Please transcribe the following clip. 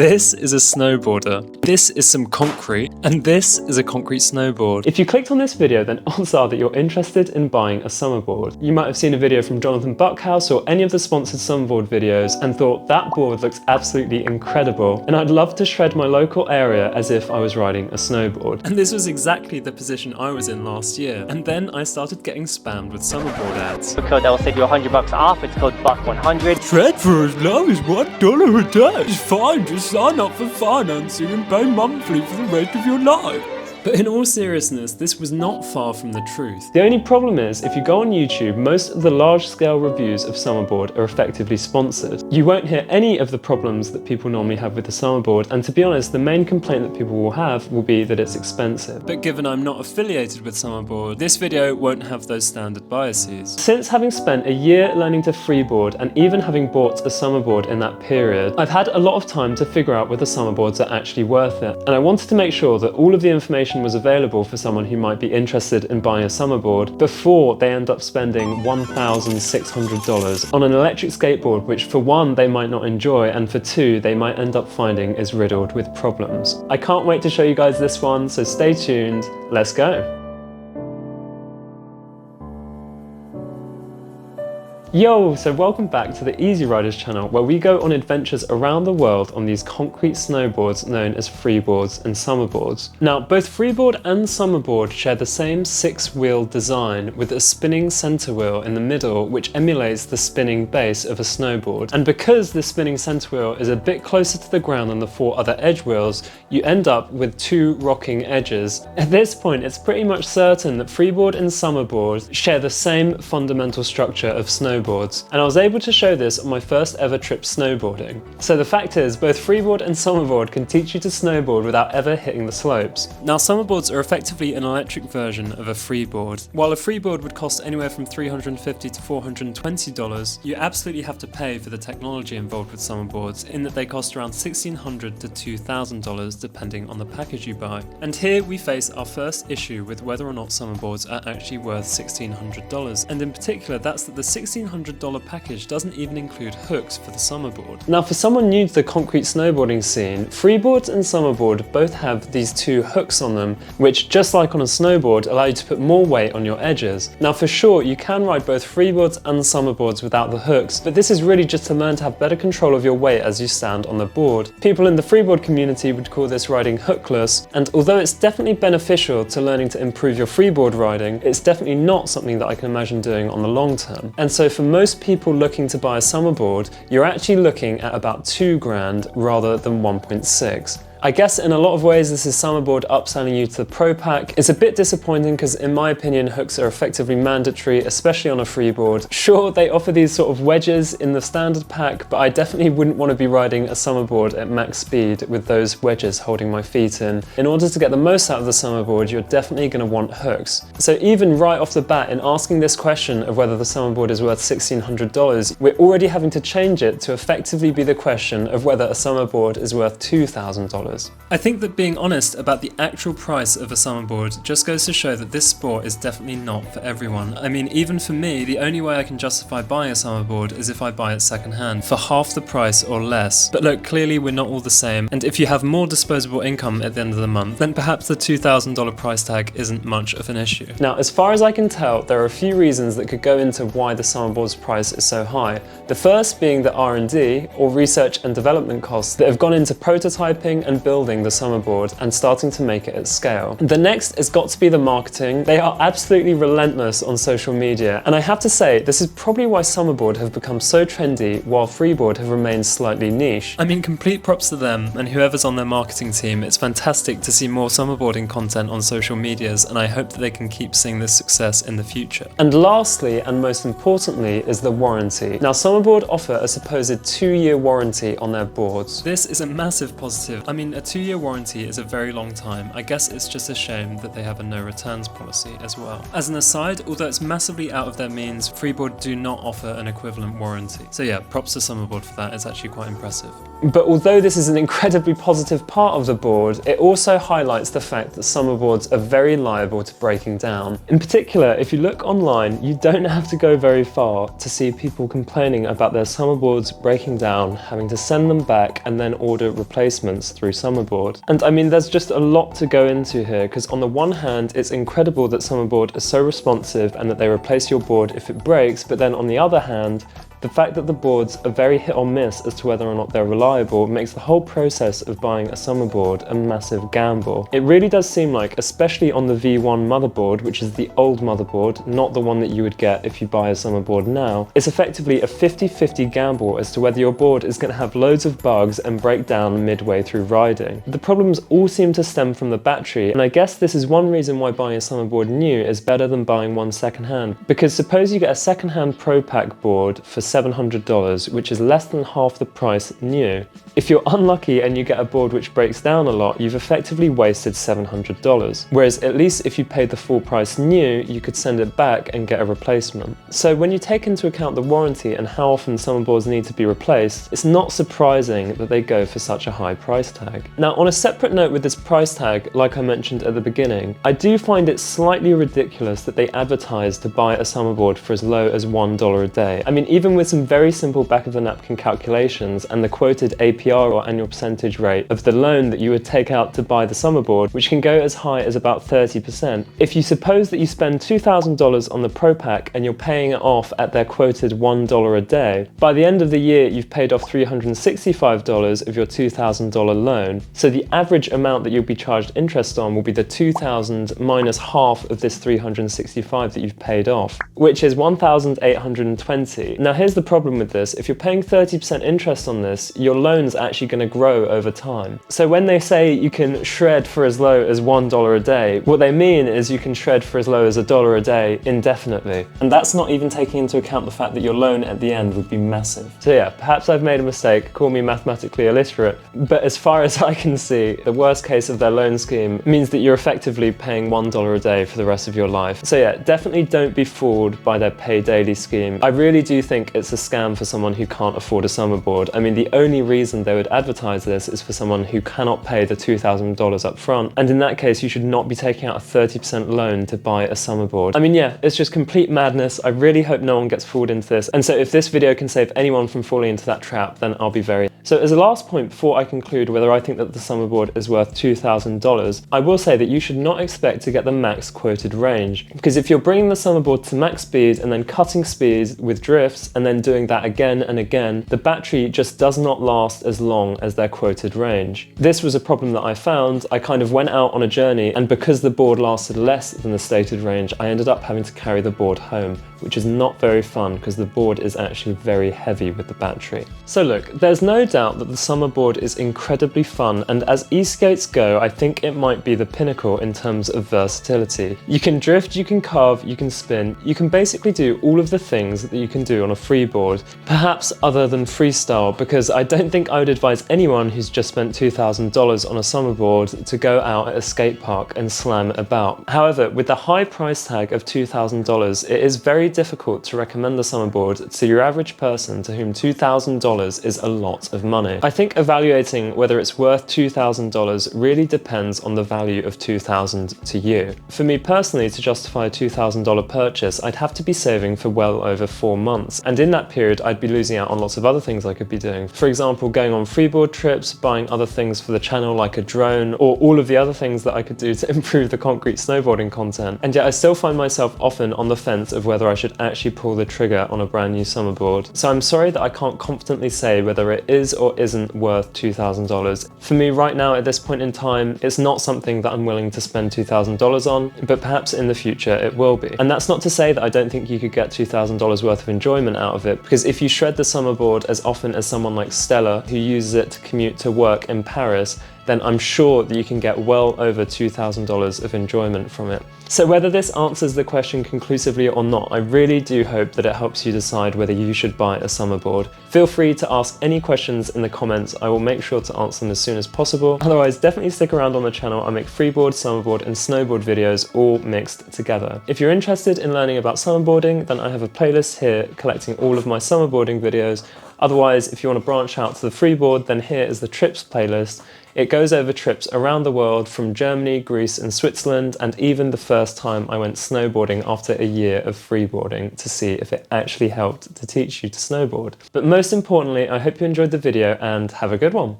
This is a snowboarder, this is some concrete, and this is a concrete snowboard. If you clicked on this video, then odds are that you're interested in buying a Summerboard. You might have seen a video from Jonathan Buckhouse or any of the sponsored Summerboard videos and thought that board looks absolutely incredible, and I'd love to shred my local area as if I was riding a snowboard. And this was exactly the position I was in last year, and then I started getting spammed with Summerboard ads. The code that will save you $100 off, it's code BUCK100. Shred for as low as $1 a day. It's fine, just sign up for financing and pay monthly for the rest of your life. But in all seriousness, this was not far from the truth. The only problem is, if you go on YouTube, most of the large-scale reviews of Summerboard are effectively sponsored. You won't hear any of the problems that people normally have with the Summerboard, and to be honest, the main complaint that people will have will be that it's expensive. But given I'm not affiliated with Summerboard, this video won't have those standard biases. Since having spent a year learning to freeboard and even having bought a Summerboard in that period, I've had a lot of time to figure out whether Summerboards are actually worth it. And I wanted to make sure that all of the information was available for someone who might be interested in buying a Summerboard before they end up spending $1,600 on an electric skateboard, which for one, they might not enjoy, and for two, they might end up finding is riddled with problems. I can't wait to show you guys this one, so stay tuned, let's go. Yo, so welcome back to the Easy Riders channel, where we go on adventures around the world on these concrete snowboards known as freeboards and summerboards. Now, both freeboard and summerboard share the same 6-wheel design with a spinning center wheel in the middle, which emulates the spinning base of a snowboard. And because the spinning center wheel is a bit closer to the ground than the 4 other edge wheels, you end up with 2 rocking edges. At this point, it's pretty much certain that freeboard and summerboard share the same fundamental structure of snowboards, and I was able to show this on my first ever trip snowboarding. So the fact is, both freeboard and summerboard can teach you to snowboard without ever hitting the slopes. Now, summerboards are effectively an electric version of a freeboard. While a freeboard would cost anywhere from $350 to $420, you absolutely have to pay for the technology involved with summerboards, in that they cost around $1,600 to $2,000 depending on the package you buy. And here we face our first issue with whether or not summerboards are actually worth $1,600, and in particular that's that the $1,600 package doesn't even include hooks for the summerboard. Now, for someone new to the concrete snowboarding scene, freeboards and summerboard both have these 2 hooks on them, which, just like on a snowboard, allow you to put more weight on your edges. Now, for sure, you can ride both freeboards and summerboards without the hooks, but this is really just to learn to have better control of your weight as you stand on the board. People in the freeboard community would call this riding hookless, and although it's definitely beneficial to learning to improve your freeboard riding, it's definitely not something that I can imagine doing on the long term. And so for most people looking to buy a summerboard, you're actually looking at about $2,000 rather than 1.6. I guess in a lot of ways this is Summerboard upselling you to the Pro Pack. It's a bit disappointing because in my opinion hooks are effectively mandatory, especially on a freeboard. Sure, they offer these sort of wedges in the standard pack, but I definitely wouldn't want to be riding a Summerboard at max speed with those wedges holding my feet in. In order to get the most out of the Summerboard, you're definitely going to want hooks. So even right off the bat, in asking this question of whether the Summerboard is worth $1,600, we're already having to change it to effectively be the question of whether a Summerboard is worth $2,000. I think that being honest about the actual price of a summerboard just goes to show that this sport is definitely not for everyone. I mean, even for me, the only way I can justify buying a summerboard is if I buy it secondhand for half the price or less. But look, clearly we're not all the same, and if you have more disposable income at the end of the month, then perhaps the $2,000 price tag isn't much of an issue. Now, as far as I can tell, there are a few reasons that could go into why the summerboard's price is so high. The first being the R&D, or research and development costs, that have gone into prototyping and building the Summerboard and starting to make it at scale. The next has got to be the marketing. They are absolutely relentless on social media, and I have to say this is probably why Summerboard have become so trendy while freeboard have remained slightly niche. I mean, complete props to them and whoever's on their marketing team. It's fantastic to see more summerboarding content on social medias, and I hope that they can keep seeing this success in the future. And lastly, and most importantly, is the warranty. Now, Summerboard offer a supposed 2-year warranty on their boards. This is a massive positive. I mean, mean, a 2-year warranty is a very long time. I guess it's just a shame that they have a no returns policy as well. As an aside, although it's massively out of their means, Freeboard do not offer an equivalent warranty. So yeah, props to Summerboard for that, it's actually quite impressive. But although this is an incredibly positive part of the board, it also highlights the fact that Summerboards are very liable to breaking down. In particular, if you look online, you don't have to go very far to see people complaining about their Summerboards breaking down, having to send them back and then order replacements through Summerboard. And I mean, there's just a lot to go into here, because on the one hand, it's incredible that Summerboard is so responsive and that they replace your board if it breaks, but then on the other hand, the fact that the boards are very hit or miss as to whether or not they're reliable makes the whole process of buying a Summerboard a massive gamble. It really does seem like, especially on the V1 motherboard, which is the old motherboard, not the one that you would get if you buy a Summerboard now, it's effectively a 50-50 gamble as to whether your board is going to have loads of bugs and break down midway through riding. The problems all seem to stem from the battery, and I guess this is one reason why buying a Summerboard new is better than buying one secondhand. Because suppose you get a secondhand Pro Pack board for $700, which is less than half the price new. If you're unlucky and you get a board which breaks down a lot, you've effectively wasted $700. Whereas at least if you paid the full price new, you could send it back and get a replacement. So when you take into account the warranty and how often Summerboards need to be replaced, it's not surprising that they go for such a high price tag. Now, on a separate note with this price tag, like I mentioned at the beginning, I do find it slightly ridiculous that they advertise to buy a Summerboard for as low as $1 a day. I mean, even with some very simple back of the napkin calculations and the quoted APR or annual percentage rate of the loan that you would take out to buy the Summerboard, which can go as high as about 30%. If you suppose that you spend $2,000 on the Pro Pack and you're paying it off at their quoted $1 a day, by the end of the year you've paid off $365 of your $2,000 loan. So the average amount that you'll be charged interest on will be the $2,000 minus half of this $365 that you've paid off, which is $1,820. Now here's the problem with this. If you're paying 30% interest on this, your loan's actually going to grow over time. So when they say you can shred for as low as $1 a day, what they mean is you can shred for as low as $1 a day indefinitely. And that's not even taking into account the fact that your loan at the end would be massive. So yeah, perhaps I've made a mistake, call me mathematically illiterate, but as far as I can see, the worst case of their loan scheme means that you're effectively paying $1 a day for the rest of your life. So yeah, definitely don't be fooled by their pay daily scheme. I really do think it's a scam for someone who can't afford a Summerboard. I mean, the only reason they would advertise this is for someone who cannot pay the $2,000 up front, and in that case you should not be taking out a 30% loan to buy a Summerboard. I mean, yeah, it's just complete madness. I really hope no one gets fooled into this, and so if this video can save anyone from falling into that trap, then I'll be very... So as a last point before I conclude whether I think that the Summerboard is worth $2,000, I will say that you should not expect to get the max quoted range, because if you're bringing the Summerboard to max speed and then cutting speeds with drifts and then doing that again and again, the battery just does not last as long as their quoted range. This was a problem that I found. I kind of went out on a journey, and because the board lasted less than the stated range, I ended up having to carry the board home, which is not very fun because the board is actually very heavy with the battery. So look, there's no doubt that the Summerboard is incredibly fun, and as e-skates go, I think it might be the pinnacle in terms of versatility. You can drift, you can carve, you can spin, you can basically do all of the things that you can do on a freeboard, perhaps other than freestyle, because I don't think I would advise anyone who's just spent $2,000 on a Summerboard to go out at a skate park and slam it about. However, with the high price tag of $2,000, it is very difficult to recommend the Summerboard to your average person to whom $2,000 is a lot of money. I think evaluating whether it's worth $2,000 really depends on the value of $2,000 to you. For me personally, to justify a $2,000 purchase, I'd have to be saving for well over 4 months, and in that period I'd be losing out on lots of other things I could be doing. For example, going on Freeboard trips, buying other things for the channel like a drone, or all of the other things that I could do to improve the concrete snowboarding content. And yet I still find myself often on the fence of whether I should actually pull the trigger on a brand new Summerboard. So I'm sorry that I can't confidently say whether it is or isn't worth $2,000. For me right now at this point in time, it's not something that I'm willing to spend $2,000 on, but perhaps in the future it will be. And that's not to say that I don't think you could get $2,000 worth of enjoyment out of it, because if you shred the Summerboard as often as someone like Stella, who uses it to commute to work in Paris, then I'm sure that you can get well over $2,000 of enjoyment from it. So whether this answers the question conclusively or not, I really do hope that it helps you decide whether you should buy a Summerboard. Feel free to ask any questions in the comments. I will make sure to answer them as soon as possible. Otherwise, definitely stick around on the channel. I make freeboard, Summerboard and snowboard videos all mixed together. If you're interested in learning about Summerboarding, then I have a playlist here collecting all of my Summerboarding videos. Otherwise, if you want to branch out to the Freeboard, then here is the trips playlist. It goes over trips around the world from Germany, Greece and Switzerland, and even the first time I went snowboarding after a year of freeboarding to see if it actually helped to teach you to snowboard. But most importantly, I hope you enjoyed the video and have a good one.